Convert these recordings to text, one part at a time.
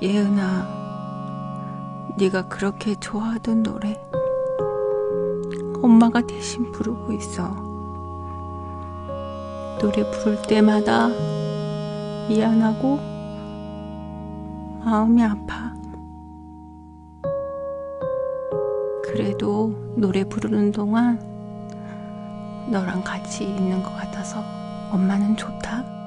예은아, 네가 그렇게 좋아하던 노래 엄마가 대신 부르고 있어. 노래 부를 때마다 미안하고 마음이 아파. 그래도 노래 부르는 동안 너랑 같이 있는 것 같아서 엄마는 좋다.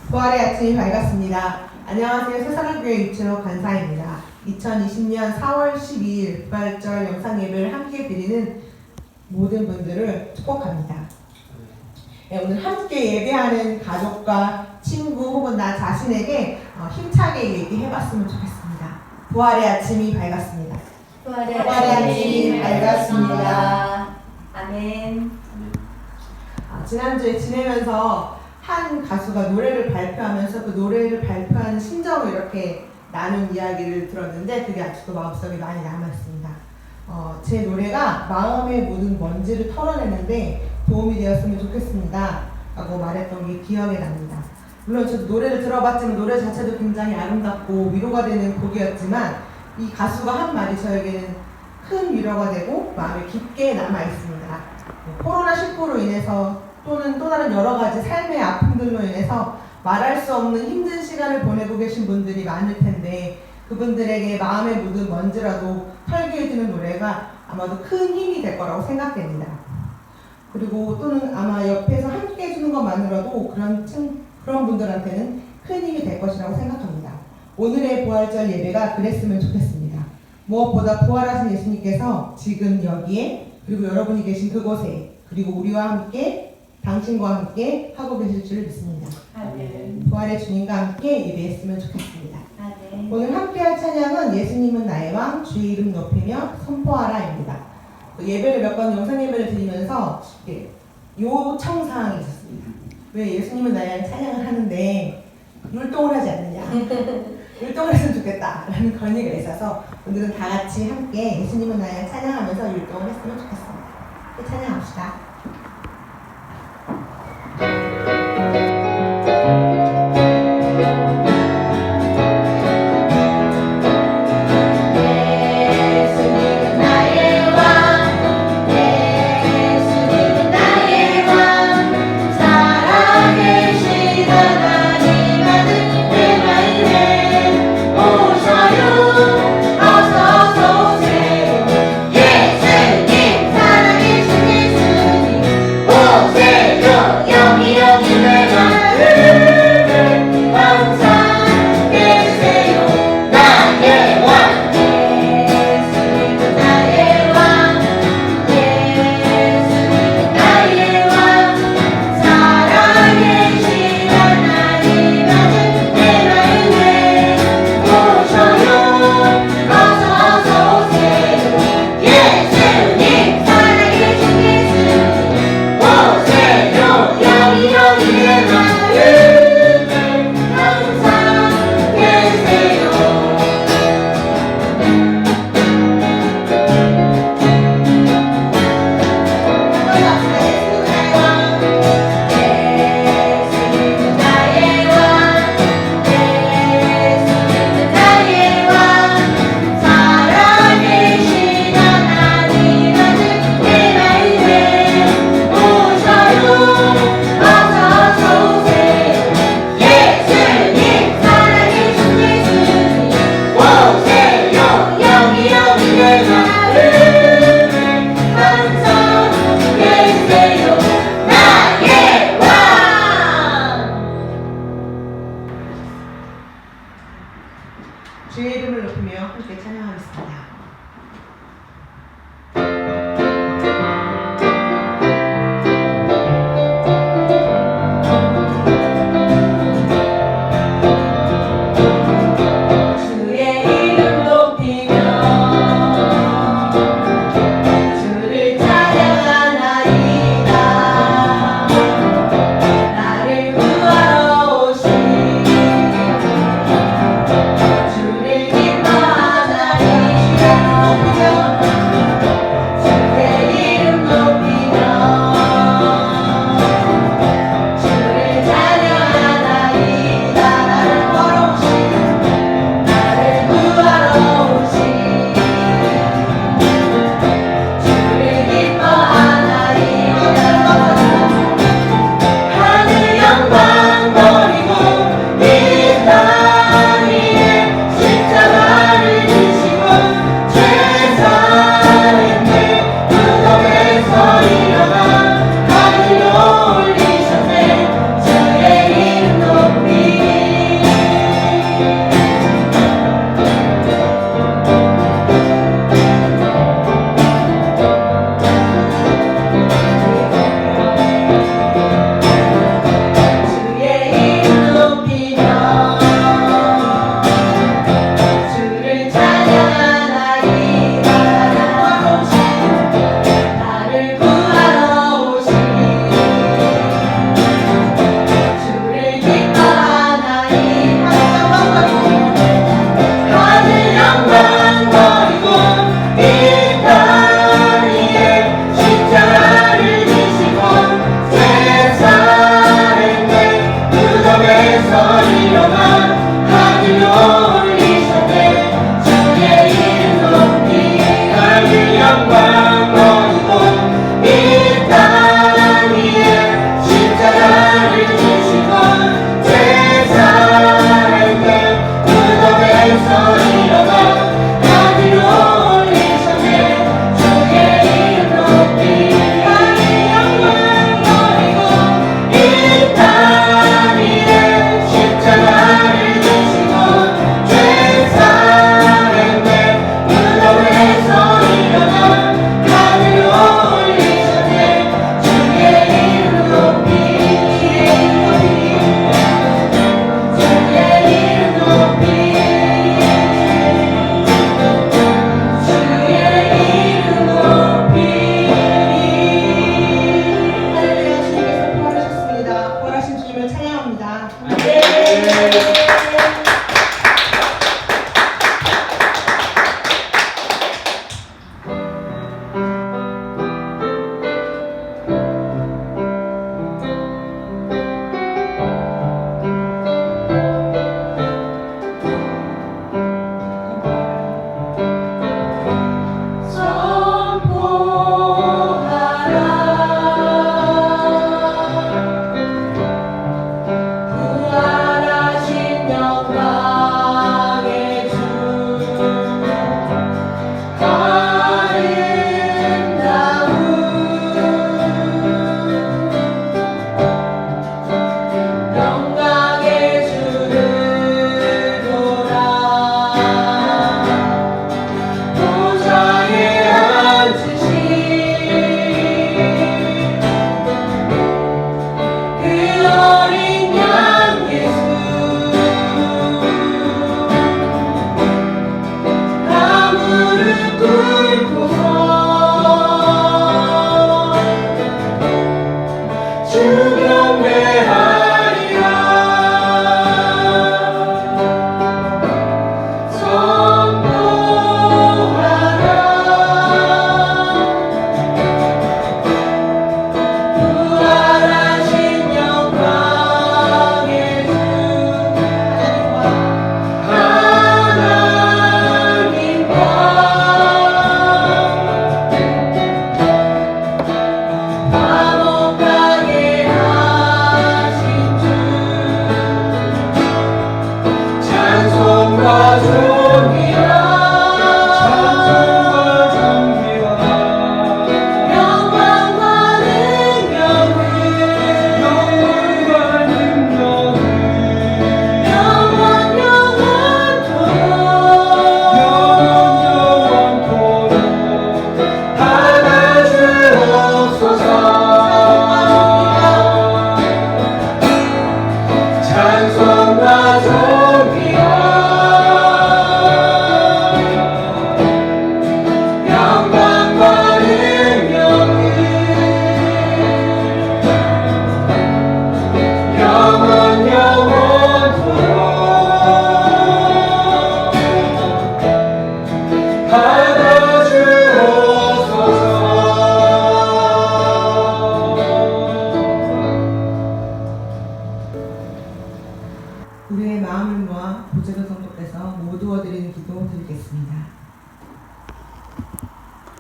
부활의 아침이 밝았습니다. 안녕하세요. 새사랑교회 유채호 간사입니다. 2020년 4월 12일 부활절 영상예배를 함께 드리는 모든 분들을 축복합니다. 네, 오늘 함께 예배하는 가족과 친구 혹은 나 자신에게 힘차게 얘기해봤으면 좋겠습니다. 부활의 아침이 밝았습니다. 부활의 아침이 밝았습니다. 아멘. 지난주에 지내면서 한 가수가 노래를 발표하면서 그 노래를 발표하는 심정을 이렇게 나눈 이야기를 들었는데 그게 아직도 마음속에 많이 남아있습니다. 제 노래가 마음에 묻은 먼지를 털어내는데 도움이 되었으면 좋겠습니다 라고 말했던 게 기억에 납니다. 물론 저도 노래를 들어봤지만 노래 자체도 굉장히 아름답고 위로가 되는 곡이었지만 이 가수가 한 말이 저에게는 큰 위로가 되고 마음에 깊게 남아있습니다. 코로나19로 인해서 또는 또 다른 여러 가지 삶의 아픔들로 인해서 말할 수 없는 힘든 시간을 보내고 계신 분들이 많을 텐데 그분들에게 마음에 묻은 먼지라도 털게 해주는 노래가 아마도 큰 힘이 될 거라고 생각됩니다. 그리고 또는 아마 옆에서 함께 해주는 것만으로도 그런 분들한테는 큰 힘이 될 것이라고 생각합니다. 오늘의 부활절 예배가 그랬으면 좋겠습니다. 무엇보다 부활하신 예수님께서 지금 여기에 그리고 여러분이 계신 그곳에 그리고 우리와 함께 당신과 함께 하고 계실 줄 믿습니다. 아멘. 부활의 주님과 함께 예배했으면 좋겠습니다. 아멘. 오늘 함께할 찬양은 예수님은 나의 왕 주의 이름 높이며 선포하라입니다. 예배를 몇 번 영상 예배를 드리면서 요청사항이 있었습니다. 왜 예수님은 나의 왕 찬양을 하는데 율동을 하지 않느냐 율동을 했으면 좋겠다라는 건의가 있어서 오늘은 다 같이 함께 예수님은 나의 왕 찬양하면서 율동을 했으면 좋겠습니다. 찬양합시다. 오셔요 어서 오세요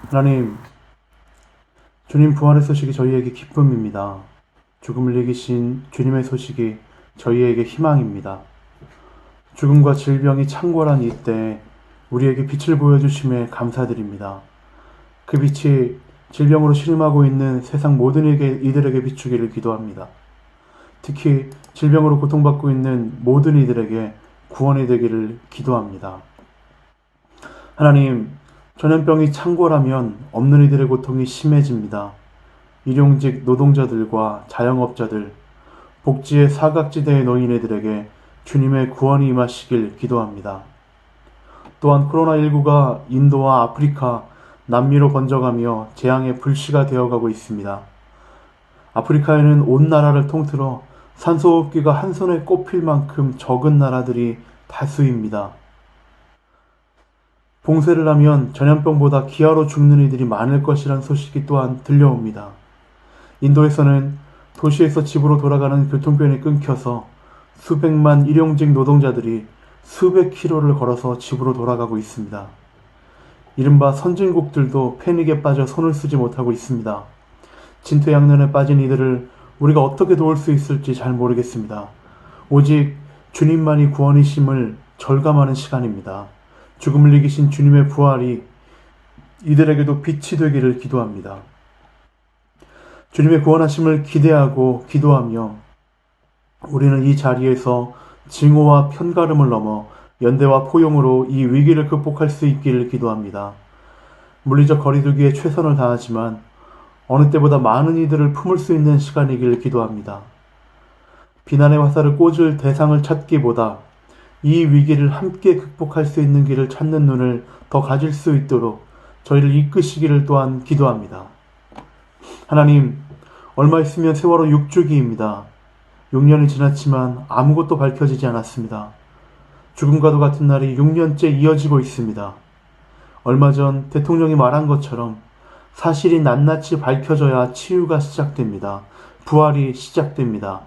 하나님, 주님 부활의 소식이 저희에게 기쁨입니다. 죽음을 이기신 주님의 소식이 저희에게 희망입니다. 죽음과 질병이 창궐한 이때 우리에게 빛을 보여주심에 감사드립니다. 그 빛이 질병으로 신음하고 있는 세상 모든 이들에게 비추기를 기도합니다. 특히 질병으로 고통받고 있는 모든 이들에게 구원이 되기를 기도합니다. 하나님, 전염병이 창궐하면 없는 이들의 고통이 심해집니다. 일용직 노동자들과 자영업자들, 복지의 사각지대에 놓인 이들에게 주님의 구원이 임하시길 기도합니다. 또한 코로나19가 인도와 아프리카, 남미로 번져가며 재앙의 불씨가 되어가고 있습니다. 아프리카에는 온 나라를 통틀어 산소호흡기가 한 손에 꼽힐 만큼 적은 나라들이 다수입니다. 봉쇄를 하면 전염병보다 기아로 죽는 이들이 많을 것이란 소식이 또한 들려옵니다. 인도에서는 도시에서 집으로 돌아가는 교통편이 끊겨서 수백만 일용직 노동자들이 수백 킬로를 걸어서 집으로 돌아가고 있습니다. 이른바 선진국들도 패닉에 빠져 손을 쓰지 못하고 있습니다. 진퇴양난에 빠진 이들을 우리가 어떻게 도울 수 있을지 잘 모르겠습니다. 오직 주님만이 구원이심을 절감하는 시간입니다. 죽음을 이기신 주님의 부활이 이들에게도 빛이 되기를 기도합니다. 주님의 구원하심을 기대하고 기도하며 우리는 이 자리에서 증오와 편가름을 넘어 연대와 포용으로 이 위기를 극복할 수 있기를 기도합니다. 물리적 거리두기에 최선을 다하지만 어느 때보다 많은 이들을 품을 수 있는 시간이길 기도합니다. 비난의 화살을 꽂을 대상을 찾기보다 이 위기를 함께 극복할 수 있는 길을 찾는 눈을 더 가질 수 있도록 저희를 이끄시기를 또한 기도합니다. 하나님, 얼마 있으면 세월호 6주기입니다. 6년이 지났지만 아무것도 밝혀지지 않았습니다. 죽음과도 같은 날이 6년째 이어지고 있습니다. 얼마 전 대통령이 말한 것처럼 사실이 낱낱이 밝혀져야 치유가 시작됩니다. 부활이 시작됩니다.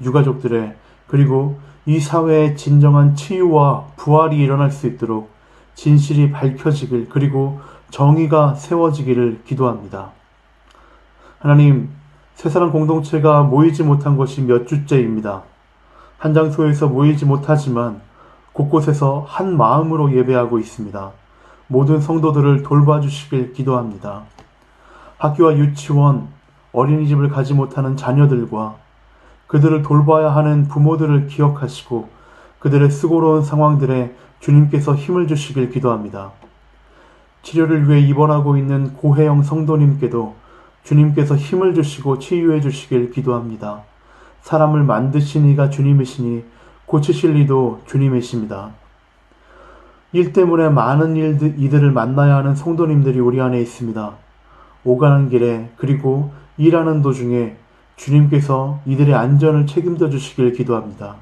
유가족들의 그리고 이 사회의 진정한 치유와 부활이 일어날 수 있도록 진실이 밝혀지길 그리고 정의가 세워지기를 기도합니다. 하나님, 새사랑 공동체가 모이지 못한 것이 몇 주째입니다. 한 장소에서 모이지 못하지만 곳곳에서 한 마음으로 예배하고 있습니다. 모든 성도들을 돌봐주시길 기도합니다. 학교와 유치원, 어린이집을 가지 못하는 자녀들과 그들을 돌봐야 하는 부모들을 기억하시고 그들의 수고로운 상황들에 주님께서 힘을 주시길 기도합니다. 치료를 위해 입원하고 있는 고혜영 성도님께도 주님께서 힘을 주시고 치유해 주시길 기도합니다. 사람을 만드신 이가 주님이시니 고치실 이도 주님이십니다. 일 때문에 많은 이들을 만나야 하는 성도님들이 우리 안에 있습니다. 오가는 길에 그리고 일하는 도중에 주님께서 이들의 안전을 책임져 주시길 기도합니다.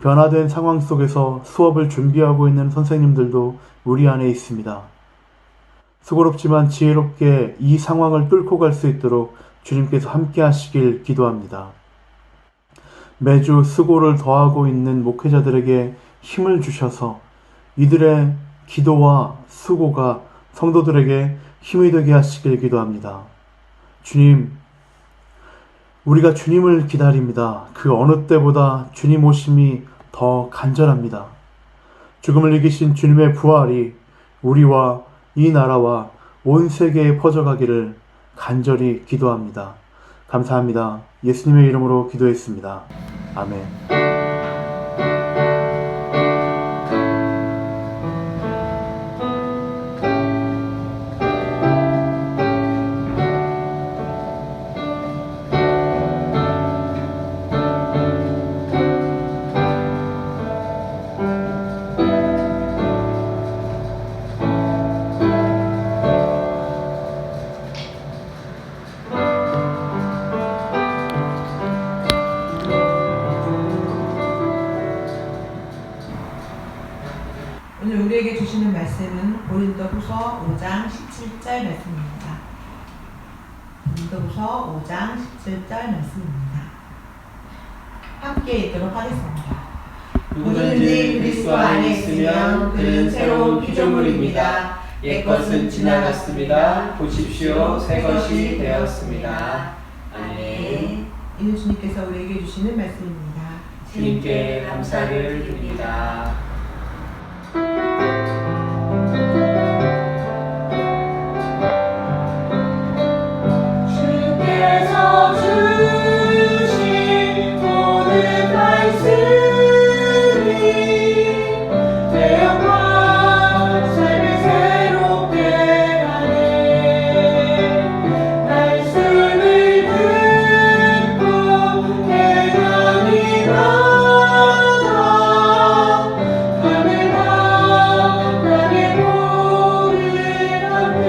변화된 상황 속에서 수업을 준비하고 있는 선생님들도 우리 안에 있습니다. 수고롭지만 지혜롭게 이 상황을 뚫고 갈 수 있도록 주님께서 함께 하시길 기도합니다. 매주 수고를 더하고 있는 목회자들에게 힘을 주셔서 이들의 기도와 수고가 성도들에게 힘이 되게 하시길 기도합니다. 주님, 우리가 주님을 기다립니다. 그 어느 때보다 주님 오심이 더 간절합니다. 죽음을 이기신 주님의 부활이 우리와 이 나라와 온 세계에 퍼져가기를 간절히 기도합니다. 감사합니다. 예수님의 이름으로 기도했습니다. 아멘. 오늘 우리에게 주시는 말씀은 고린도후서 5장 17절 말씀입니다. 고린도후서 5장 17절 말씀입니다. 함께 읽도록 하겠습니다. 누구든지 그리스도 안에 있으면 그는 새로운 피조물입니다. 옛것은 지나갔습니다. 보십시오, 새 것이 되었습니다. 아멘. 이는 주님께서 우리에게 주시는 말씀입니다. 주님께 감사를 드립니다. 주께서 주신 모든 말씀이 내 영과 삶을 새롭게 하네. 말씀을 듣고 행함이 나아 하늘과 땅의 모든 앞에.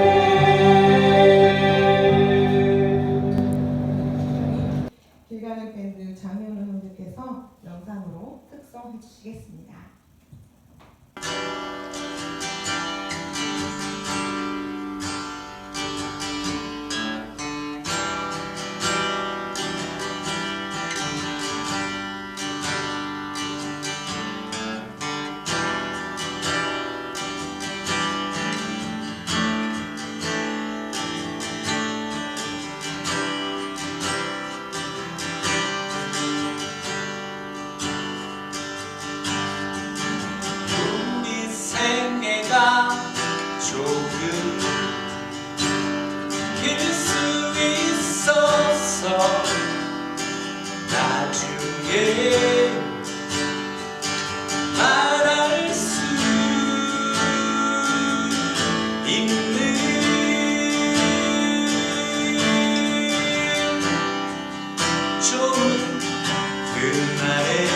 길 가는 밴드 장현우 형제께서 영상으로 특송해 주시겠습니다. 우리 생애가 조금 길 수 있어서 나중에 말할 수 있는 좋은 그날에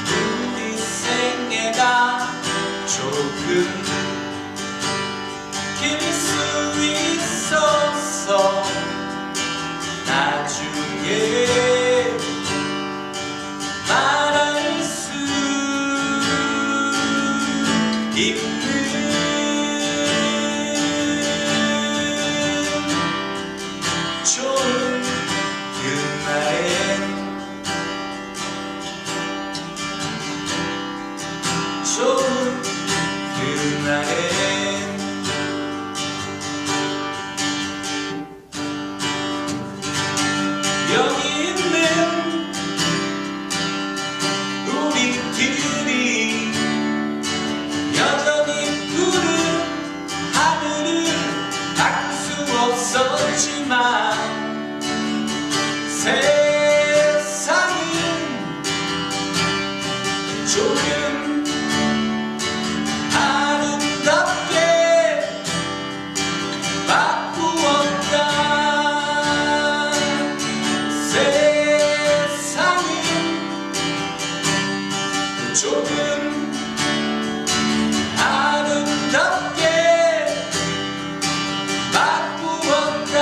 우리 생애가 조금 길 수 있어서 나중에 말할 수 있는 좋은 그날에 좋은 그날에 여기 있는 우리들이 여전히 푸른 하늘을 닦을 수 없었지만 세상은 조금 아름답게 바꾸었다. 세상은 조금 아름답게 바꾸었다.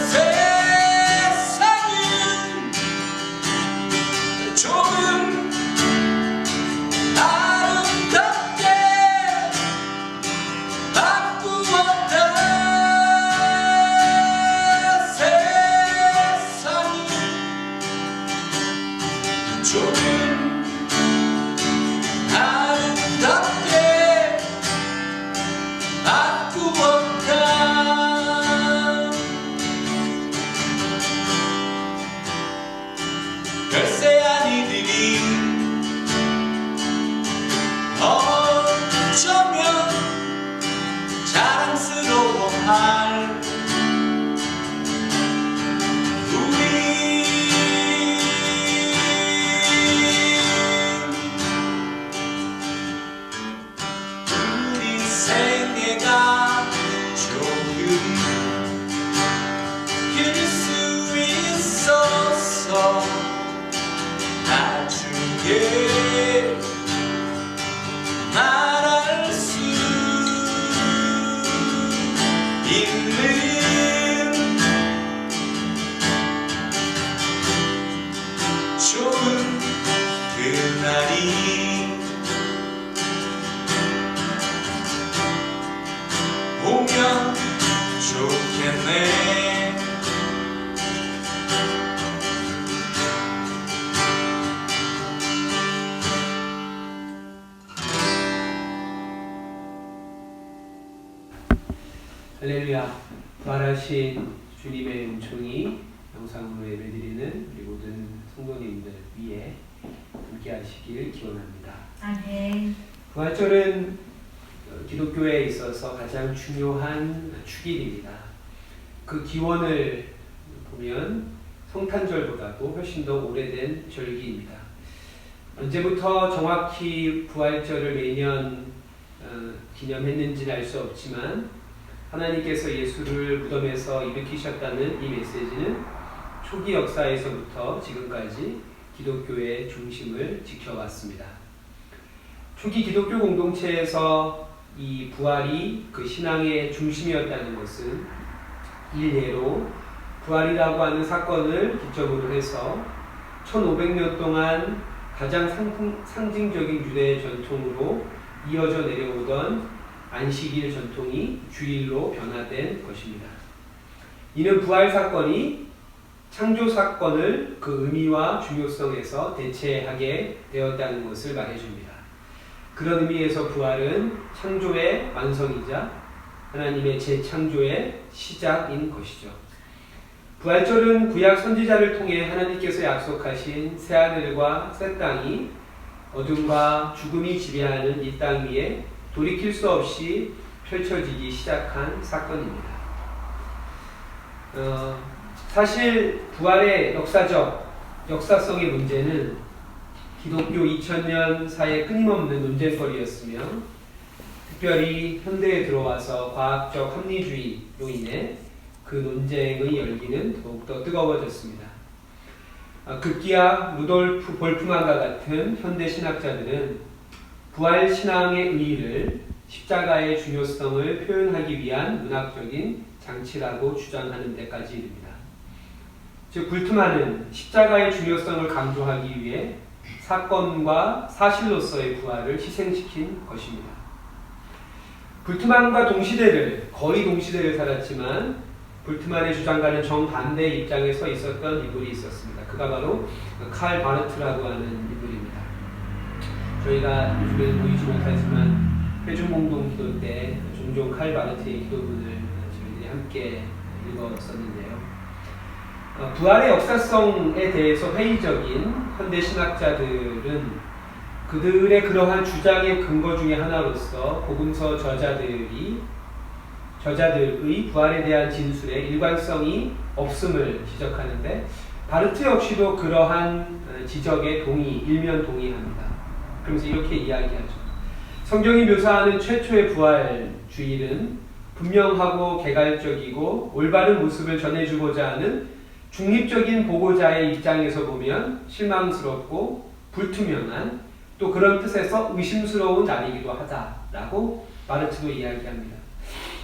세상은 조금 아름답게 바꾸었다. 세상은 조금 아름답게 바꾸었다. 별세한 이들이 어쩌면 자랑스러워할 우리 생애가 조금 길 수 있어서 나중에 말할 수 있는 할렐루야. 부활하신 주님의 은총이 영상으로 예배드리는 우리 모든 성도님들 위에 함께 하시길 기원합니다. 아멘. 부활절은 기독교에 있어서 가장 중요한 축일입니다. 그 기원을 보면 성탄절보다도 훨씬 더 오래된 절기입니다. 언제부터 정확히 부활절을 매년 기념했는지는 알 수 없지만 하나님께서 예수를 무덤에서 일으키셨다는 이 메시지는 초기 역사에서부터 지금까지 기독교의 중심을 지켜왔습니다. 초기 기독교 공동체에서 이 부활이 그 신앙의 중심이었다는 것은 일례로 부활이라고 하는 사건을 기점으로 해서 1500년 동안 가장 상징적인 유대 전통으로 이어져 내려오던 안식일 전통이 주일로 변화된 것입니다. 이는 부활 사건이 창조 사건을 그 의미와 중요성에서 대체하게 되었다는 것을 말해줍니다. 그런 의미에서 부활은 창조의 완성이자 하나님의 재창조의 시작인 것이죠. 부활절은 구약 선지자를 통해 하나님께서 약속하신 새하늘과 새 땅이 어둠과 죽음이 지배하는 이 땅 위에 돌이킬 수 없이 펼쳐지기 시작한 사건입니다. 사실 부활의 역사성의 문제는 기독교 2000년 사이에 끊임없는 논쟁거리였으며 특별히 현대에 들어와서 과학적 합리주의로 인해 그 논쟁의 열기는 더욱더 뜨거워졌습니다. 급기야 루돌프 볼프만과 같은 현대 신학자들은 부활 신앙의 의의를 십자가의 중요성을 표현하기 위한 문학적인 장치라고 주장하는 데까지 이릅니다. 즉 불트만은 십자가의 중요성을 강조하기 위해 사건과 사실로서의 부활을 희생시킨 것입니다. 불트만과 거의 동시대를 살았지만 불트만의 주장과는 정반대의 입장에 서 있었던 인물이 있었습니다. 그가 바로 칼 바르트라고 하는 인물입니다. 저희가 요즘에는 보이지 못하지만 회중공동 기도 때 종종 칼 바르트의 기도문을 저희들이 함께 읽었었는데요. 부활의 역사성에 대해서 회의적인 현대 신학자들은 그들의 그러한 주장의 근거 중에 하나로서 복음서 저자들의 부활에 대한 진술에 일관성이 없음을 지적하는데 바르트 역시도 그러한 지적에 일면 동의합니다. 그러면서 이렇게 이야기하죠. 성경이 묘사하는 최초의 부활주일은 분명하고 개괄적이고 올바른 모습을 전해주고자 하는 중립적인 보고자의 입장에서 보면 실망스럽고 불투명한 또 그런 뜻에서 의심스러운 날이기도 하다라고 바르트도 이야기합니다.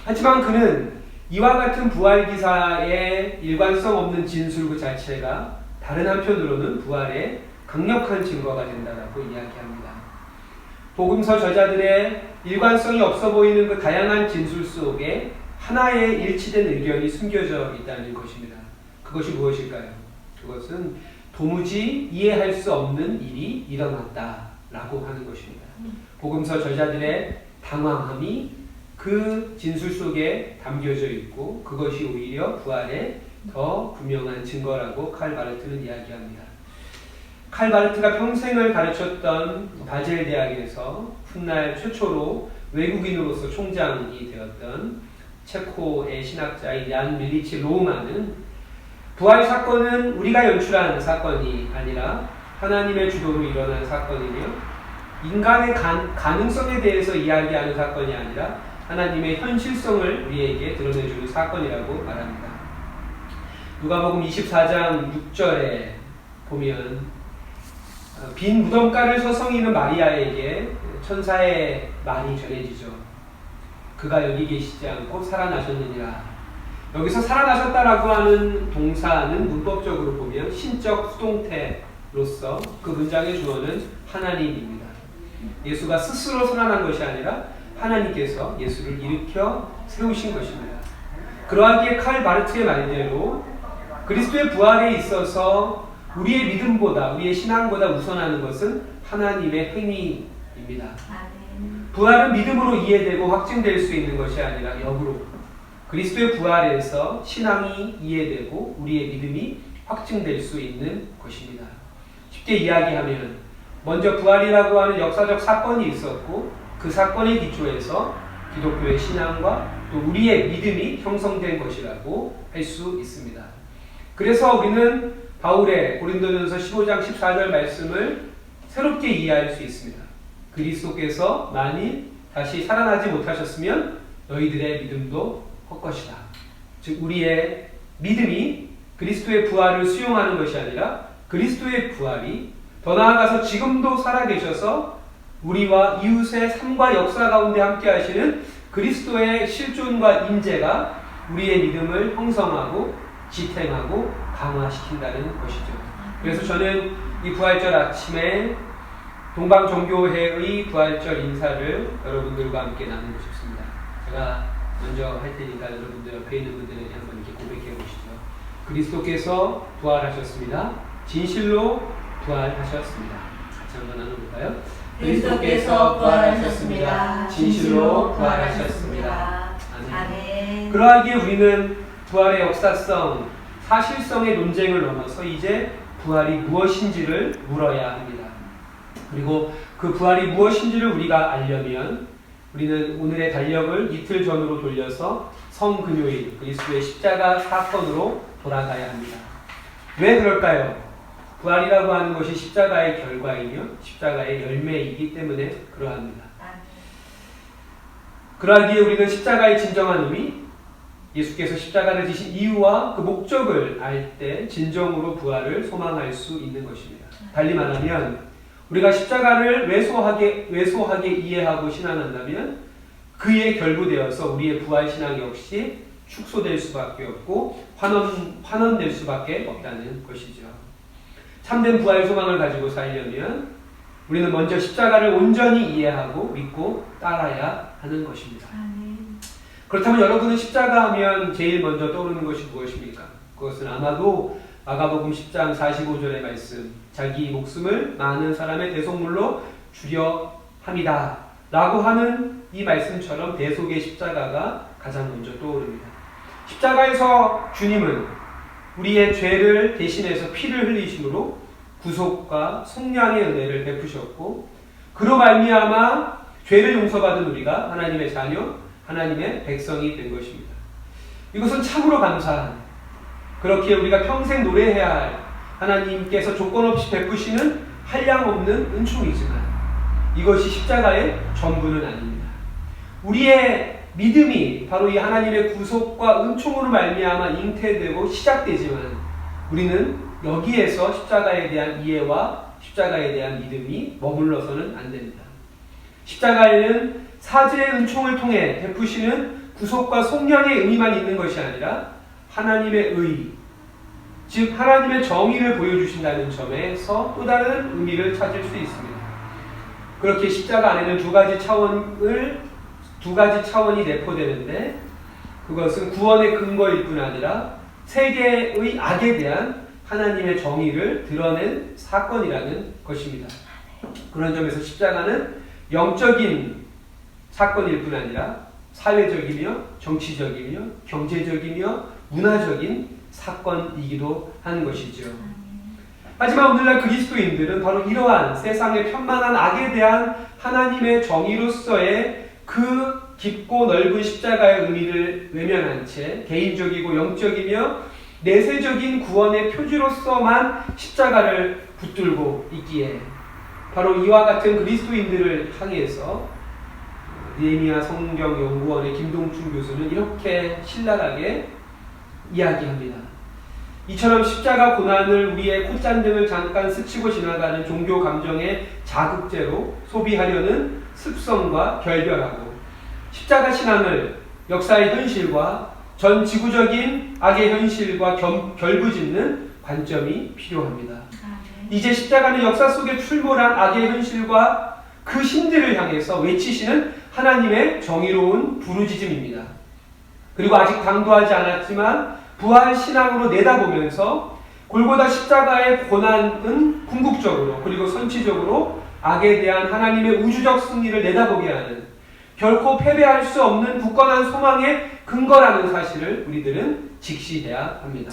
하지만 그는 이와 같은 부활 기사의 일관성 없는 진술 그 자체가 다른 한편으로는 부활의 강력한 증거가 된다라고 이야기합니다. 복음서 저자들의 일관성이 없어 보이는 그 다양한 진술 속에 하나의 일치된 의견이 숨겨져 있다는 것입니다. 그것이 무엇일까요? 그것은 도무지 이해할 수 없는 일이 일어났다라고 하는 것입니다. 복음서 저자들의 당황함이 그 진술 속에 담겨져 있고 그것이 오히려 부활의 더 분명한 증거라고 칼 바르트는 이야기합니다. 칼 바르트가 평생을 가르쳤던 바젤 대학에서 훗날 최초로 외국인으로서 총장이 되었던 체코의 신학자인 얀 밀리치 로우만은 부활 사건은 우리가 연출한 사건이 아니라 하나님의 주도로 일어난 사건이며 인간의 가능성에 대해서 이야기하는 사건이 아니라 하나님의 현실성을 우리에게 드러내주는 사건이라고 말합니다. 누가복음 24장 6절에 보면 빈 무덤가를 서성이는 마리아에게 천사의 말이 전해지죠. 그가 여기 계시지 않고 살아나셨느니라. 여기서 살아나셨다라고 하는 동사는 문법적으로 보면 신적 수동태로서 그 문장의 주어는 하나님입니다. 예수가 스스로 살아난 것이 아니라 하나님께서 예수를 일으켜 세우신 것입니다. 그러하기에 칼 바르트의 말대로 그리스도의 부활에 있어서 우리의 믿음보다 우리의 신앙보다 우선하는 것은 하나님의 행위입니다. 부활은 믿음으로 이해되고 확증될 수 있는 것이 아니라 역으로 그리스도의 부활에서 신앙이 이해되고 우리의 믿음이 확증될 수 있는 것입니다. 쉽게 이야기하면 먼저 부활이라고 하는 역사적 사건이 있었고 그 사건의 기초에서 기독교의 신앙과 또 우리의 믿음이 형성된 것이라고 할 수 있습니다. 그래서 우리는 바울의 고린도전서 15장 14절 말씀을 새롭게 이해할 수 있습니다. 그리스도께서 만일 다시 살아나지 못하셨으면 너희들의 믿음도 헛것이다. 즉 우리의 믿음이 그리스도의 부활을 수용하는 것이 아니라 그리스도의 부활이 더 나아가서 지금도 살아계셔서 우리와 이웃의 삶과 역사 가운데 함께 하시는 그리스도의 실존과 임재가 우리의 믿음을 형성하고 지탱하고 강화시킨다는 것이죠. 그래서 저는 이 부활절 아침에 동방정교회의 부활절 인사를 여러분들과 함께 나누고 싶습니다. 제가 먼저 할 테니까 여러분들 옆에 있는 분들에게 한번 이렇게 고백해 보시죠. 그리스도께서 부활하셨습니다. 진실로 부활하셨습니다. 같이 한번 나눠볼까요? 그리스도께서 부활하셨습니다. 진실로 부활하셨습니다. 아멘. 그러하기에 우리는 부활의 역사성, 사실성의 논쟁을 넘어서 이제 부활이 무엇인지를 물어야 합니다. 그리고 그 부활이 무엇인지를 우리가 알려면 우리는 오늘의 달력을 이틀 전으로 돌려서 성금요일 그리스도의 십자가 사건으로 돌아가야 합니다. 왜 그럴까요? 부활이라고 하는 것이 십자가의 결과이며 십자가의 열매이기 때문에 그러합니다. 그러하기에 우리는 십자가의 진정한 의미, 예수께서 십자가를 지신 이유와 그 목적을 알 때 진정으로 부활을 소망할 수 있는 것입니다. 달리 말하면 우리가 십자가를 왜소하게 이해하고 신앙한다면 그에 결부되어서 우리의 부활 신앙 역시 축소될 수밖에 없고 환원될 수밖에 없다는 것이죠. 참된 부활 소망을 가지고 살려면 우리는 먼저 십자가를 온전히 이해하고 믿고 따라야 하는 것입니다. 그렇다면 여러분은 십자가 하면 제일 먼저 떠오르는 것이 무엇입니까? 그것은 아마도 마가복음 10장 45절의 말씀, 자기 목숨을 많은 사람의 대속물로 주려 함이다 라고 하는 이 말씀처럼 대속의 십자가가 가장 먼저 떠오릅니다. 십자가에서 주님은 우리의 죄를 대신해서 피를 흘리심으로 구속과 속량의 은혜를 베푸셨고 그로 말미암아 죄를 용서받은 우리가 하나님의 자녀, 하나님의 백성이 된 것입니다. 이것은 참으로 감사한, 그렇게 우리가 평생 노래해야 할 하나님께서 조건 없이 베푸시는 한량없는 은총이지만 이것이 십자가의 전부는 아닙니다. 우리의 믿음이 바로 이 하나님의 구속과 은총으로 말미암아 잉태되고 시작되지만 우리는 여기에서 십자가에 대한 이해와 십자가에 대한 믿음이 머물러서는 안 됩니다. 십자가에는 사죄의 은총을 통해 베푸시는 구속과 속량의 의미만 있는 것이 아니라 하나님의 의, 즉 하나님의 정의를 보여주신다는 점에서 또 다른 의미를 찾을 수 있습니다. 그렇게 십자가 안에는 두 가지 차원이 내포되는데 그것은 구원의 근거일 뿐 아니라 세계의 악에 대한 하나님의 정의를 드러낸 사건이라는 것입니다. 그런 점에서 십자가는 영적인 사건일 뿐 아니라 사회적이며 정치적이며 경제적이며 문화적인 사건이기도 한 것이죠. 하지만 오늘날 그리스도인들은 바로 이러한 세상의 편만한 악에 대한 하나님의 정의로서의 그 깊고 넓은 십자가의 의미를 외면한 채 개인적이고 영적이며 내세적인 구원의 표지로서만 십자가를 붙들고 있기에 바로 이와 같은 그리스도인들을 향해서 느헤미야 성경연구원의 김동춘 교수는 이렇게 신랄하게 이야기합니다. 이처럼 십자가 고난을 우리의 콧잔등을 잠깐 스치고 지나가는 종교 감정의 자극제로 소비하려는 습성과 결별하고 십자가 신앙을 역사의 현실과 전 지구적인 악의 현실과 결부짓는 관점이 필요합니다. 이제 십자가는 역사 속에 출몰한 악의 현실과 그 신들을 향해서 외치시는 하나님의 정의로운 부르짖음입니다. 그리고 아직 당도하지 않았지만 부활 신앙으로 내다보면서 골고다 십자가의 고난은 궁극적으로 그리고 선치적으로 악에 대한 하나님의 우주적 승리를 내다보게 하는 결코 패배할 수 없는 굳건한 소망의 근거라는 사실을 우리들은 직시해야 합니다.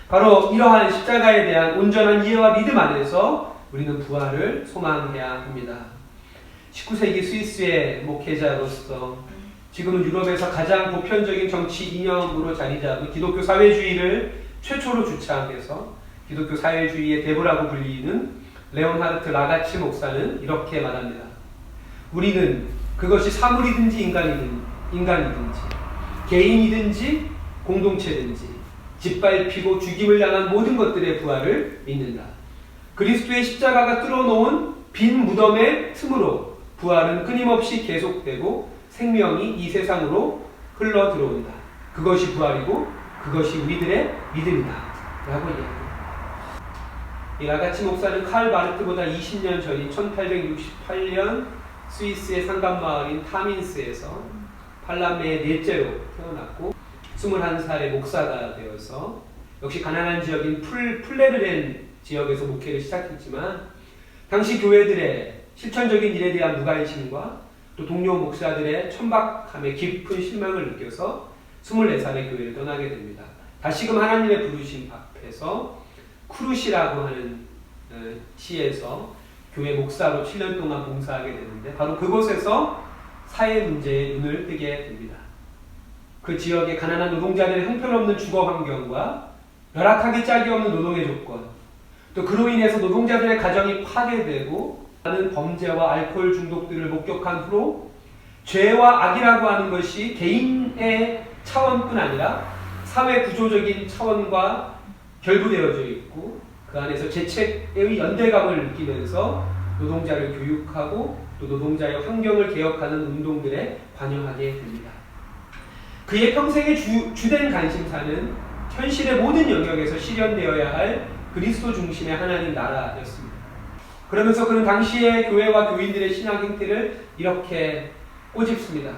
바로 이러한 십자가에 대한 온전한 이해와 믿음 안에서 우리는 부활을 소망해야 합니다. 19세기 스위스의 목회자로서 지금은 유럽에서 가장 보편적인 정치 이념으로 자리 잡은 기독교 사회주의를 최초로 주창해서 기독교 사회주의의 대부라고 불리는 레온하르트 라가치 목사는 이렇게 말합니다. 우리는 그것이 사물이든지 인간이든지 개인이든지 공동체든지 짓밟히고 죽임을 당한 모든 것들의 부활을 믿는다. 그리스도의 십자가가 뚫어놓은 빈 무덤의 틈으로 부활은 끊임없이 계속되고 생명이 이 세상으로 흘러 들어온다. 그것이 부활이고 그것이 우리들의 믿음이다. 라고 이야기합니다. 이 라가치 목사는 칼 바르트보다 20년 전인 1868년 스위스의 산간마을인 타민스에서 팔람메의 넷째로 태어났고 21살의 목사가 되어서 역시 가난한 지역인 플레르렌 지역에서 목회를 시작했지만 당시 교회들의 실천적인 일에 대한 무관심과 또 동료 목사들의 천박함에 깊은 실망을 느껴서 24살의 교회를 떠나게 됩니다. 다시금 하나님의 부르심 앞에서 쿠르시라고 하는 시에서 교회 목사로 7년 동안 봉사하게 되는데 바로 그곳에서 사회 문제에 눈을 뜨게 됩니다. 그 지역의 가난한 노동자들의 형편없는 주거 환경과 열악하기 짝이 없는 노동의 조건, 또 그로 인해서 노동자들의 가정이 파괴되고 많은 범죄와 알코올 중독들을 목격한 후로 죄와 악이라고 하는 것이 개인의 차원뿐 아니라 사회 구조적인 차원과 결부되어져 있고 그 안에서 재책의 연대감을 느끼면서 노동자를 교육하고 또 노동자의 환경을 개혁하는 운동들에 관여하게 됩니다. 그의 평생의 주된 관심사는 현실의 모든 영역에서 실현되어야 할 그리스도 중심의 하나님 나라였습니다. 그러면서 그는 당시의 교회와 교인들의 신앙 행태를 이렇게 꼬집습니다.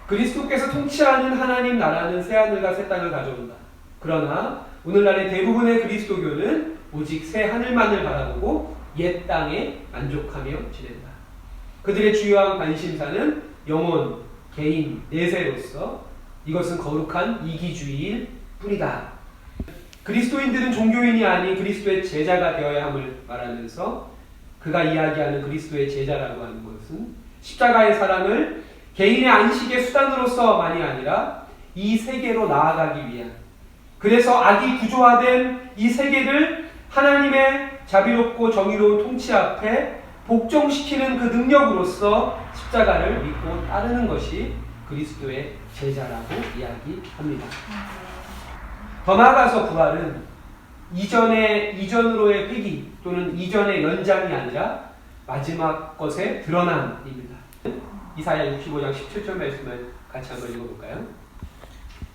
그리스도께서 통치하는 하나님 나라는 새하늘과 새 땅을 가져온다. 그러나 오늘날의 대부분의 그리스도교는 오직 새 하늘만을 바라보고 옛 땅에 만족하며 지낸다. 그들의 주요한 관심사는 영혼, 개인, 내세로서 이것은 거룩한 이기주의일 뿐이다. 그리스도인들은 종교인이 아닌 그리스도의 제자가 되어야 함을 말하면서 그가 이야기하는 그리스도의 제자라고 하는 것은 십자가의 사랑을 개인의 안식의 수단으로서만이 아니라 이 세계로 나아가기 위한, 그래서 악이 구조화된 이 세계를 하나님의 자비롭고 정의로운 통치 앞에 복종시키는 그 능력으로서 십자가를 믿고 따르는 것이 그리스도의 제자라고 이야기합니다. 더 나아가서 부활은 이전으로의 회귀 또는 이전의 연장이 아니라 마지막 것의 드러남입니다. 이사야 65장 17절 말씀을 같이 한번 읽어볼까요?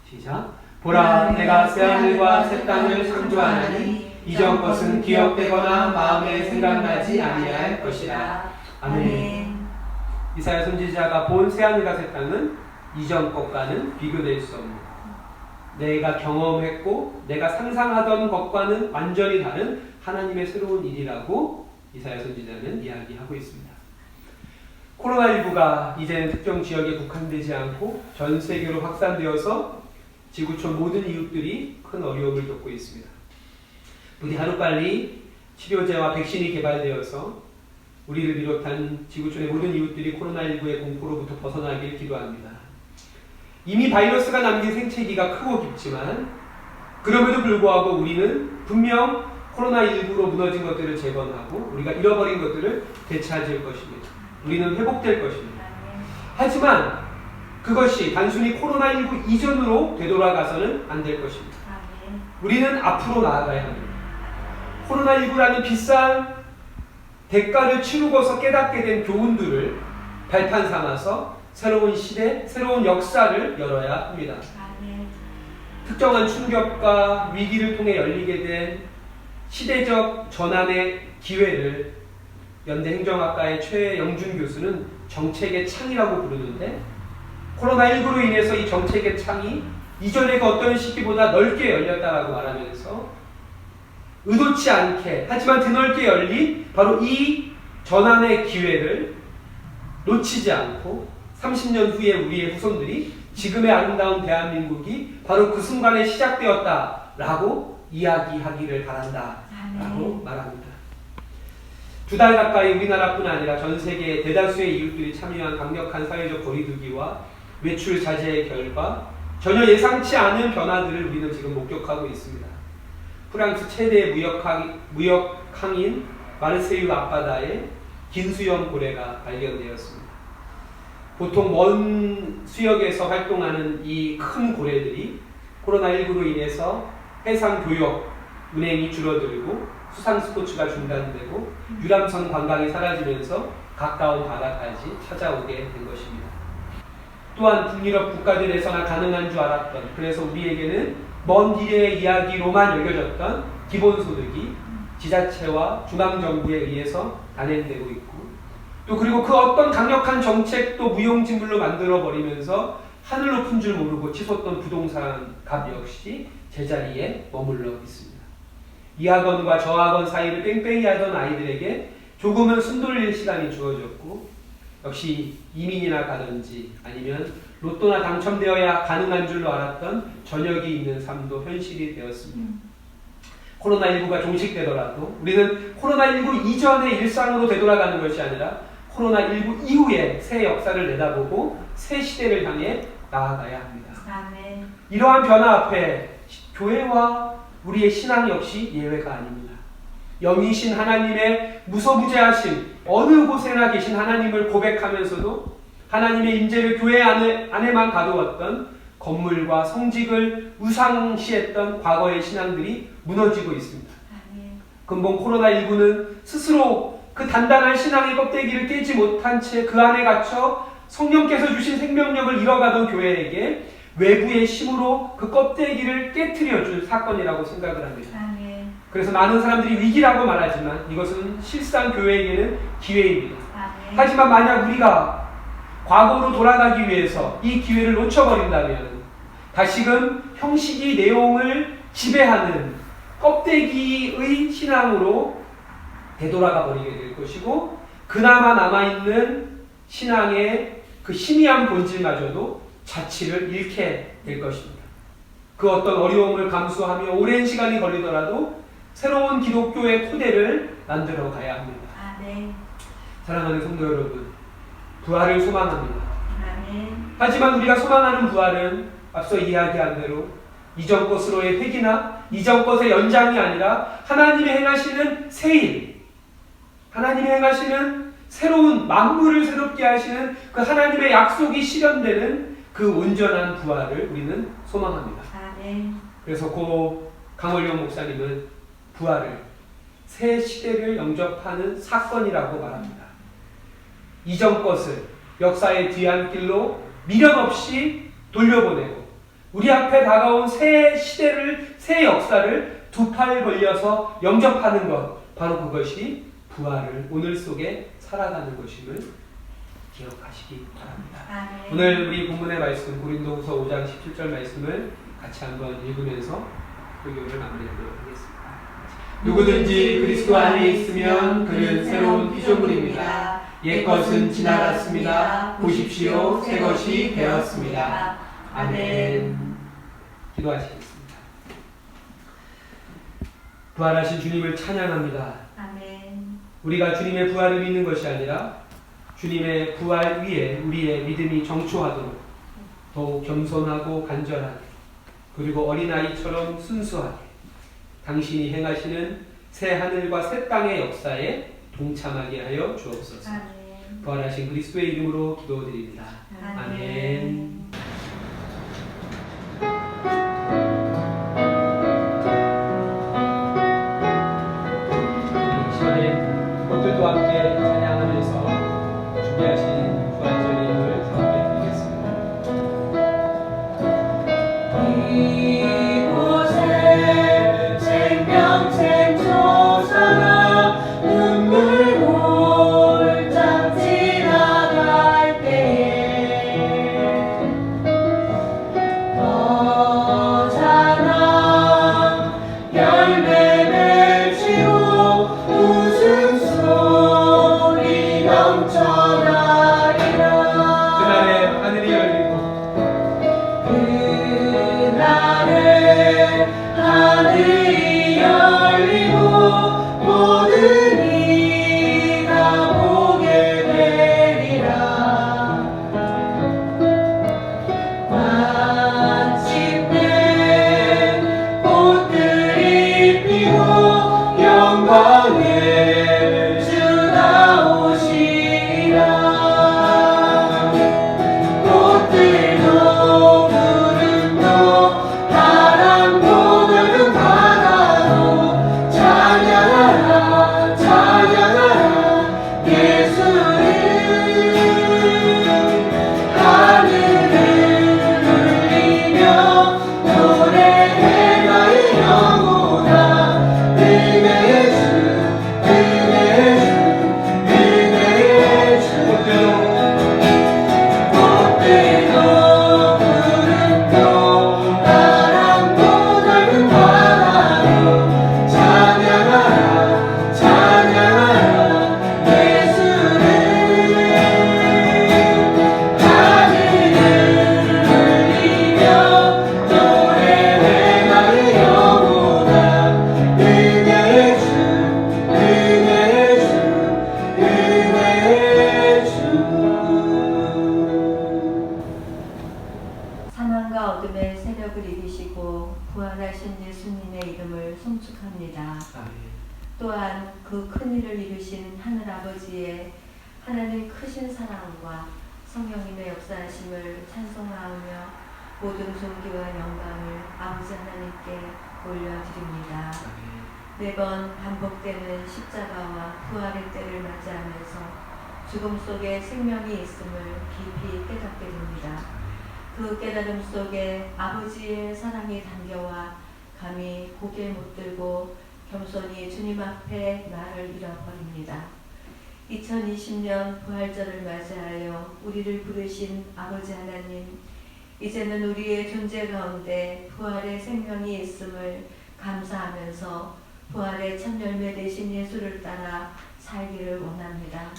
시작. 보라, 내가 새하늘과 새 땅을 창조하나니 이전 것은 기억되거나 마음에 생각나지 아니할 것이라. 아멘. 이사야 선지자가 본 새하늘과 새 땅은 이전 것과는 비교될 수 없는, 내가 경험했고 내가 상상하던 것과는 완전히 다른 하나님의 새로운 일이라고 이사야 선지자는 이야기하고 있습니다. 코로나19가 이제는 특정 지역에 국한되지 않고 전 세계로 확산되어서 지구촌 모든 이웃들이 큰 어려움을 겪고 있습니다. 부디 하루빨리 치료제와 백신이 개발되어서 우리를 비롯한 지구촌의 모든 이웃들이 코로나19의 공포로부터 벗어나길 기도합니다. 이미 바이러스가 남긴 생채기가 크고 깊지만 그럼에도 불구하고 우리는 분명 코로나19로 무너진 것들을 재건하고 우리가 잃어버린 것들을 되찾을 것입니다. 우리는 회복될 것입니다. 하지만 그것이 단순히 코로나19 이전으로 되돌아가서는 안 될 것입니다. 우리는 앞으로 나아가야 합니다. 코로나19라는 비싼 대가를 치르고서 깨닫게 된 교훈들을 발판 삼아서 새로운 시대, 새로운 역사를 열어야 합니다. 특정한 충격과 위기를 통해 열리게 된 시대적 전환의 기회를 연대 행정학과의 최영준 교수는 정책의 창이라고 부르는데, 코로나19로 인해서 이 정책의 창이 이전의 그 어떤 시기보다 넓게 열렸다라고 말하면서 의도치 않게 하지만 드넓게 열린 바로 이 전환의 기회를 놓치지 않고 30년 후에 우리의 후손들이 지금의 아름다운 대한민국이 바로 그 순간에 시작되었다라고 이야기하기를 바란다라고 말합니다. 2달 가까이 우리나라뿐 아니라 전 세계의 대다수의 이웃들이 참여한 강력한 사회적 거리두기와 외출 자제의 결과 전혀 예상치 않은 변화들을 우리는 지금 목격하고 있습니다. 프랑스 최대 무역 항인 마르세유 앞바다에 긴수염 고래가 발견되었습니다. 보통 먼 수역에서 활동하는 이 큰 고래들이 코로나19로 인해서 해상 교역 운행이 줄어들고 수상 스포츠가 중단되고 유람선 관광이 사라지면서 가까운 바다까지 찾아오게 된 것입니다. 또한 북유럽 국가들에서나 가능한 줄 알았던, 그래서 우리에게는 먼 미래의 이야기로만 여겨졌던 기본소득이 지자체와 중앙정부에 의해서 단행되고 있고, 또 그리고 그 어떤 강력한 정책도 무용지물로 만들어버리면서 하늘 높은 줄 모르고 치솟던 부동산 값 역시 제자리에 머물러 있습니다. 이 학원과 저 학원 사이를 뺑뺑이 하던 아이들에게 조금은 숨 돌릴 시간이 주어졌고, 역시 이민이나 가든지 아니면 로또나 당첨되어야 가능한 줄로 알았던 저녁이 있는 삶도 현실이 되었습니다. 코로나19가 종식되더라도 우리는 코로나19 이전의 일상으로 되돌아가는 것이 아니라 코로나19 이후의 새 역사를 내다보고 새 시대를 향해 나아가야 합니다. 아멘. 이러한 변화 앞에 교회와 우리의 신앙 역시 예외가 아닙니다. 영이신 하나님의 무소부재하심, 어느 곳에나 계신 하나님을 고백하면서도 하나님의 임재를 교회 안에만 가두었던 건물과 성직을 우상시했던 과거의 신앙들이 무너지고 있습니다. 근본 코로나19는 스스로 그 단단한 신앙의 껍데기를 깨지 못한 채 그 안에 갇혀 성령께서 주신 생명력을 잃어가던 교회에게 외부의 힘으로 그 껍데기를 깨트려 줄 사건이라고 생각을 합니다. 그래서 많은 사람들이 위기라고 말하지만 이것은 실상 교회에게는 기회입니다. 하지만 만약 우리가 과거로 돌아가기 위해서 이 기회를 놓쳐버린다면 다시금 형식이 내용을 지배하는 껍데기의 신앙으로 되돌아가 버리게 될 것이고, 그나마 남아있는 신앙의 그 희미한 본질마저도 자취를 잃게 될 것입니다. 그 어떤 어려움을 감수하며 오랜 시간이 걸리더라도 새로운 기독교의 토대를 만들어 가야 합니다. 사랑하는 성도 여러분, 부활을 소망합니다. 하지만 우리가 소망하는 부활은 앞서 이야기한 대로 이전 것으로의 회귀나 이전 것의 연장이 아니라 하나님의 행하시는 새일, 하나님의 행하시는 새로운 만물을 새롭게 하시는 그 하나님의 약속이 실현되는 그 온전한 부활을 우리는 소망합니다. 그래서 고 강원령 목사님은 부활을 새 시대를 영접하는 사건이라고 말합니다. 이전 것을 역사의 뒤안길로 미련 없이 돌려보내고 우리 앞에 다가온 새 시대를, 새 역사를 두 팔 벌려서 영접하는 것, 바로 그것이 부활을 오늘 속에 살아가는 것임을 기억하시기 바랍니다. 오늘 우리 본문의 말씀 고린도후서 5장 17절 말씀을 같이 한번 읽으면서 설교를 마무리하도록 하겠습니다. 누구든지 그리스도 안에 있으면 그는 새로운 피조물입니다. 옛것은 지나갔습니다. 보십시오, 새것이 되었습니다. 아멘. 기도하시겠습니다. 부활하신 주님을 찬양합니다. 우리가 주님의 부활을 믿는 것이 아니라 주님의 부활 위에 우리의 믿음이 정초하도록 더욱 겸손하고 간절하게, 그리고 어린아이처럼 순수하게 당신이 행하시는 새 하늘과 새 땅의 역사에 동참하게 하여 주옵소서. 부활하신 그리스도의 이름으로 기도드립니다. 아멘. 이 시간에 모두도 함께 찬양하면서 준비하신 부활절의 힘을 함께 드리겠습니다. 이곳에 생명샘 솟아나 눈물 홀짝 지나갈 때에 사망과 어둠의 세력을 이기시고 부활하신 예수님의 이름을 송축합니다. 아멘. 또한 그 큰일을 이루신 하늘아버지의 하나님 크신 사랑과 성령님의 역사하심을 찬송하며 모든 존귀와 영광을 아버지 하나님께 올려드립니다. 매번 반복되는 십자가와 부활의 때를 맞이하면서 죽음 속에 생명이 있음을 깊이 깨닫게 됩니다. 그 깨달음 속에 아버지의 사랑이 담겨와 감히 고개 못 들고 겸손히 주님 앞에 나를 잃어버립니다. 2020년 부활절을 맞이하여 우리를 부르신 아버지 하나님, 이제는 우리의 존재 가운데 부활의 생명이 있음을 감사하면서 부활의 첫 열매 되신 예수를 따라 살기를 원합니다.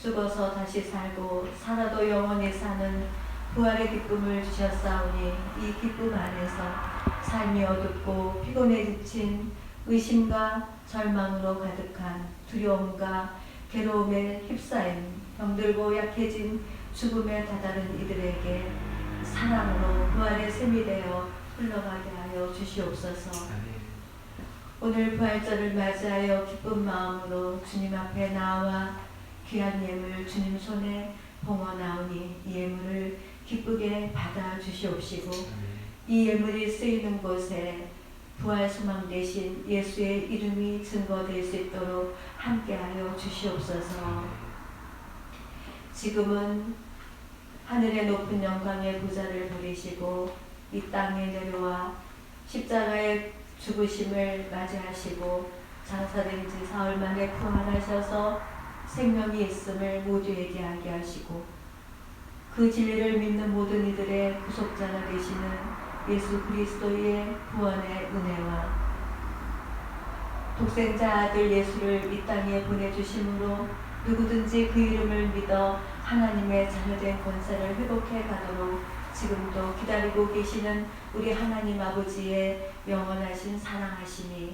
죽어서 다시 살고 살아도 영원히 사는 부활의 기쁨을 주셨사오니 이 기쁨 안에서 삶이 어둡고 피곤에 지친 의심과 절망으로 가득한 두려움과 괴로움에 휩싸인 병들고 약해진 죽음에 다다른 이들에게 사랑으로 부활의 샘이 되어 흘러가게 하여 주시옵소서. 오늘 부활절을 맞이하여 기쁜 마음으로 주님 앞에 나와 귀한 예물 주님 손에 봉헌하오니 이 예물을 기쁘게 받아 주시옵시고 이 예물이 쓰이는 곳에 부활 소망 대신 예수의 이름이 증거될 수 있도록 함께하여 주시옵소서. 지금은 하늘의 높은 영광의 보좌를 버리시고 이 땅에 내려와 십자가의 죽으심을 맞이하시고 장사된 지 사흘 만에 부활하셔서 생명이 있음을 모두에게 알게 하시고 그 진리를 믿는 모든 이들의 구속자가 되시는 예수 그리스도의 구원의 은혜와 독생자 아들 예수를 이 땅에 보내주심으로 누구든지 그 이름을 믿어 하나님의 자녀된 권세를 회복해 가도록 지금도 기다리고 계시는 우리 하나님 아버지의 영원하신 사랑하심이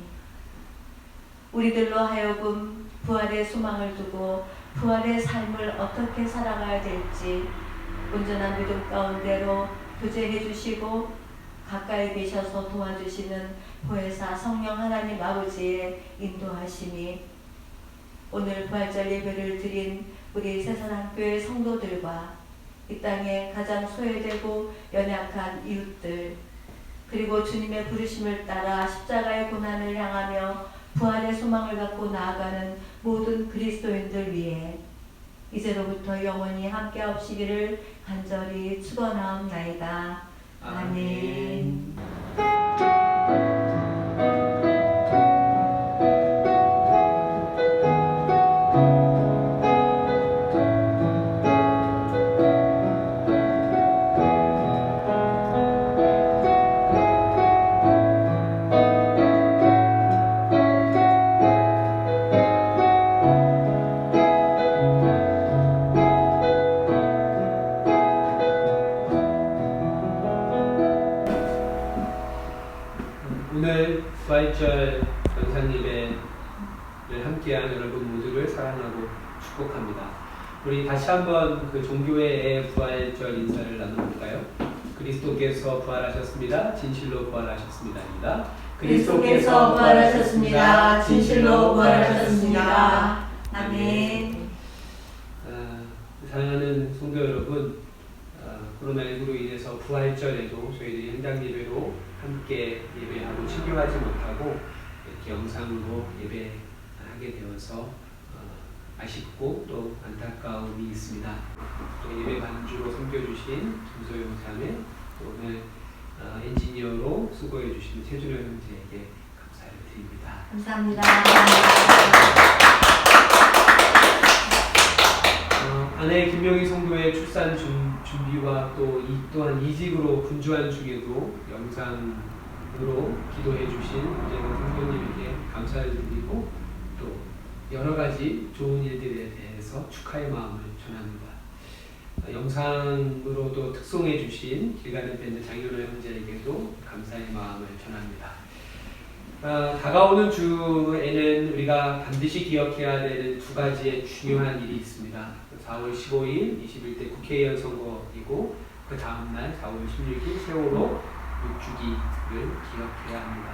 우리들로 하여금 부활의 소망을 두고 부활의 삶을 어떻게 살아가야 될지 온전한 믿음 가운데로 교제해 주시고 가까이 계셔서 도와주시는 보혜사 성령 하나님 아버지의 인도하심이 오늘 부활절 예배를 드린 우리 새사랑교회 성도들과 이 땅에 가장 소외되고 연약한 이웃들 그리고 주님의 부르심을 따라 십자가의 고난을 향하며 부활의 소망을 갖고 나아가는 모든 그리스도인들 위해 이제로부터 영원히 함께 하시기를 간절히 축원하옵나이다. 아멘. 오늘 부활절 영상 예배를 함께한 여러분 모두를 사랑하고 축복합니다. 우리 다시 한번 그 종교회의 부활절 인사를 나눠볼까요? 그리스도께서 부활하셨습니다. 진실로 부활하셨습니다. 그리스도께서 부활하셨습니다. 진실로 부활하셨습니다. 아멘. 사랑하는 성도 여러분, 코로나19로 인해서 부활절에도 저희들이 현장 예배로 함께 예배하고 친교하지 못하고 이렇게 영상으로 예배하게 되어서 아쉽고 또 안타까움이 있습니다. 또 예배 반주로 섬겨주신 김소영 자매, 오늘 엔지니어로 수고해주신 최준호 형제에게 감사를 드립니다. 감사합니다. 아내 김명희 성도의 출산 준비와 또한 이직으로 분주한 중에도 영상으로 기도해 주신 이재근 성도님에게 감사를 드리고 또 여러 가지 좋은 일들에 대해서 축하의 마음을 전합니다. 영상으로도 특송해 주신 길가는 밴드 장현호 형제에게도 감사의 마음을 전합니다. 다가오는 주에는 우리가 반드시 기억해야 되는 두 가지의 중요한 일이 있습니다. 4월 15일 21대 국회의원 선거이고 그 다음날 4월 16일 세월호 6주기를 기억해야 합니다.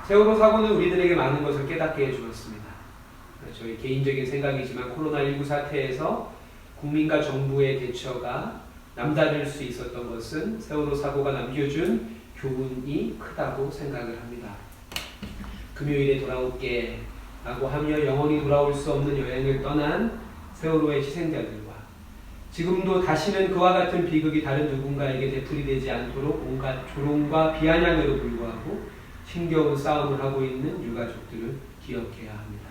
세월호 사고는 우리들에게 많은 것을 깨닫게 해주었습니다. 저희 개인적인 생각이지만 코로나19 사태에서 국민과 정부의 대처가 남다를 수 있었던 것은 세월호 사고가 남겨준 교훈이 크다고 생각을 합니다. 금요일에 돌아올게 라고 하며 영원히 돌아올 수 없는 여행을 떠난 세월호의 희생자들과 지금도 다시는 그와 같은 비극이 다른 누군가에게 되풀이되지 않도록 온갖 조롱과 비아냥에도 불구하고 힘겨운 싸움을 하고 있는 유가족들을 기억해야 합니다.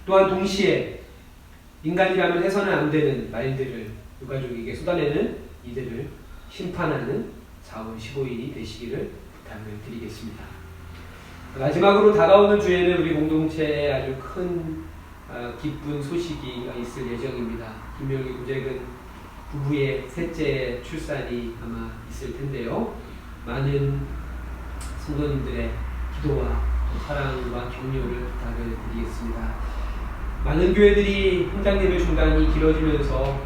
또한 동시에 인간이라면 해서는 안 되는 말들을 유가족에게 쏟아내는 이들을 심판하는 4월 15일이 되시기를 부탁을 드리겠습니다. 마지막으로 다가오는 주에는 우리 공동체에 아주 큰 기쁜 소식이 있을 예정입니다. 김명희 구재근 부부의 셋째 출산이 아마 있을 텐데요. 많은 성도님들의 기도와 사랑과 격려를 부탁을 드리겠습니다. 많은 교회들이 현장 예배 중단이 길어지면서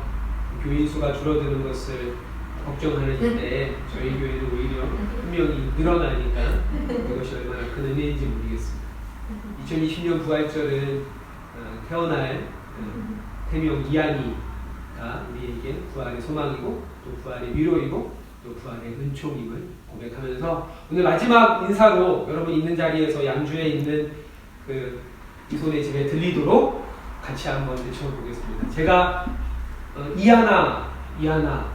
교인 수가 줄어드는 것을 걱정하는 시대에 저희 교회는 오히려 한 명이 늘어나니까 그것이 얼마나 큰 은혜인지 모르겠습니다. 2020년 부활절은 태어날 태명 이한이가 우리에게 부활의 소망이고 또 부활의 위로이고 또 부활의 은총임을 고백하면서 오늘 마지막 인사로 여러분 있는 자리에서 양주에 있는 그 이손의 집에 들리도록 같이 한번 외쳐보겠습니다. 제가 이하나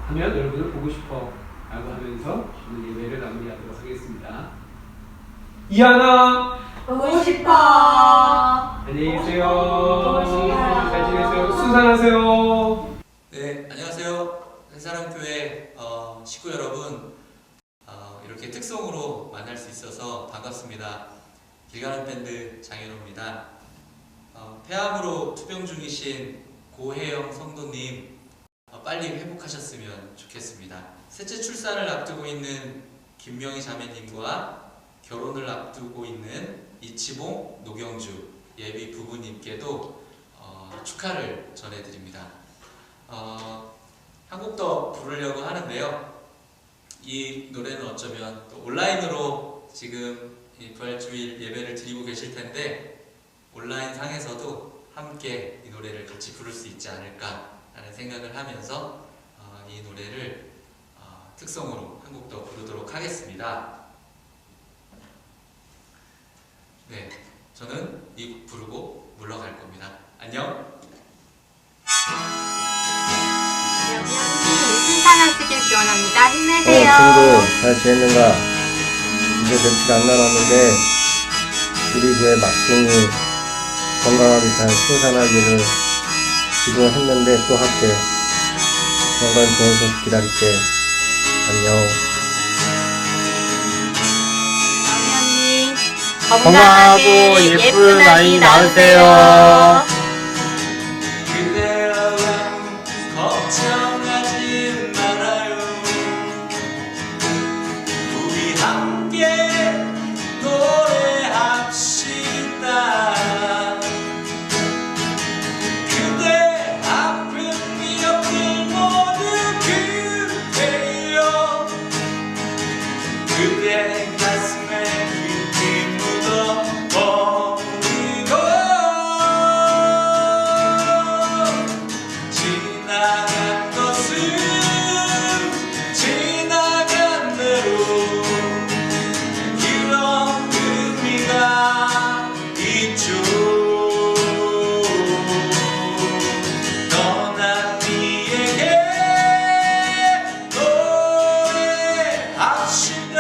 하면 여러분을 보고 싶어 라고 하면서 오늘 예배를 마무리하도록 하겠습니다. 이하나 보고 싶어. 안녕히 계세요. 잘 지내세요. 순산하세요. 네, 안녕하세요. 한사람교회 식구 여러분, 이렇게 특송으로 만날 수 있어서 반갑습니다. 길 가는 밴드 장현호입니다. 폐암으로 투병 중이신 고혜영 성도님 빨리 회복하셨으면 좋겠습니다. 셋째 출산을 앞두고 있는 김명희 자매님과 결혼을 앞두고 있는 이치봉, 노경주 예비 부부님께도 축하를 전해드립니다. 한 곡 더 부르려고 하는데요. 이 노래는 어쩌면 또 온라인으로 지금 이 부활주일 예배를 드리고 계실 텐데 온라인 상에서도 함께 이 노래를 같이 부를 수 있지 않을까 라는 생각을 하면서 이 노래를 특송으로 한 곡 더 부르도록 하겠습니다. 네, 저는 이 곡 부르고 물러갈 겁니다. 안녕. 순산하시길 기원합니다. 힘내세요. 친구 잘 지냈는가? 이제 며칠 안 남았는데 우리 교회 막둥이 건강하게 잘 순산하기를 기도했는데 또 할게. 건강 좋은 소식 기다릴게. 안녕. 언니 건강하고 예쁜 아이 낳으세요. 그대여만 걱정하지 말아요. 우리 함께 노래합시다. 그대 아픈 기억들 모두 그대여. 그대 가슴에 깊이 묻어버리고 지나간 것은 지나간 대로 그런 의미가 있죠. 떠난 이에게 노래합시다.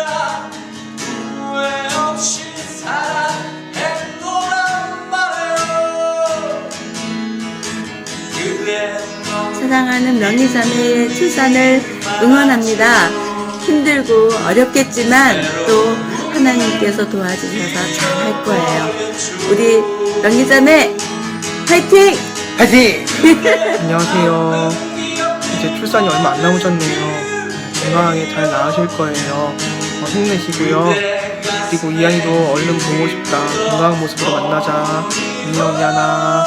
후회 없이 사랑했노란 말해요. 그대 사랑하는 명희자매의 출산을 응원합니다. 힘들고 어렵겠지만 또 하나님께서 도와주셔서 잘 할 거예요. 우리 명희자매 파이팅! 파이팅! 안녕하세요. 이제 출산이 얼마 안 남으셨네요. 건강하게 잘 나으실 거예요. 힘내시고요. 그리고 이한이도 얼른 보고 싶다. 건강한 모습으로 만나자. 안녕 이한아.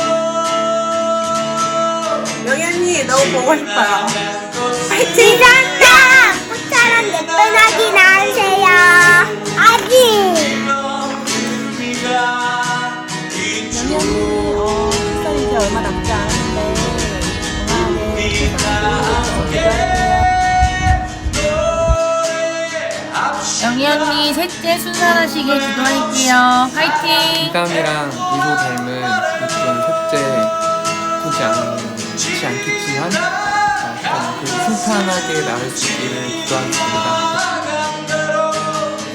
명희 언니 너무 보고 싶어요. 파이팅! 감사합니다. 명희 언니 셋째 순산하시길 기도할게요. 화이팅! 미담이랑 미소 닮은 이쁜 셋째 예쁘지 않겠지만 그 순탄하게 낳을 수 있기를 기도하겠습니다.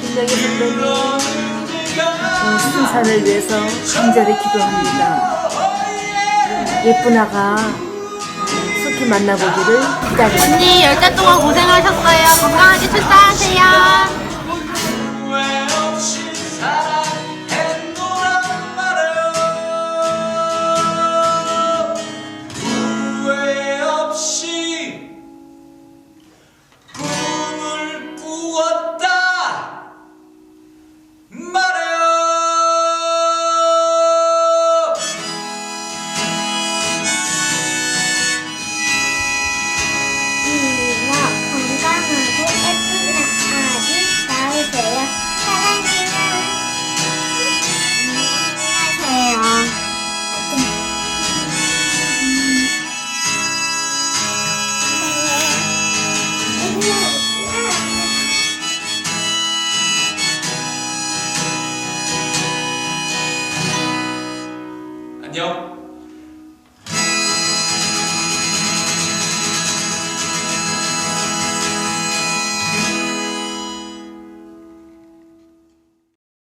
김명희 선배님 순산을 위해서 간절히 기도합니다. 예쁜 아가 속히 만나보기를 기다립니다. 언니 10달 동안 고생하셨어요. 건강하게 출산하세요. 안녕.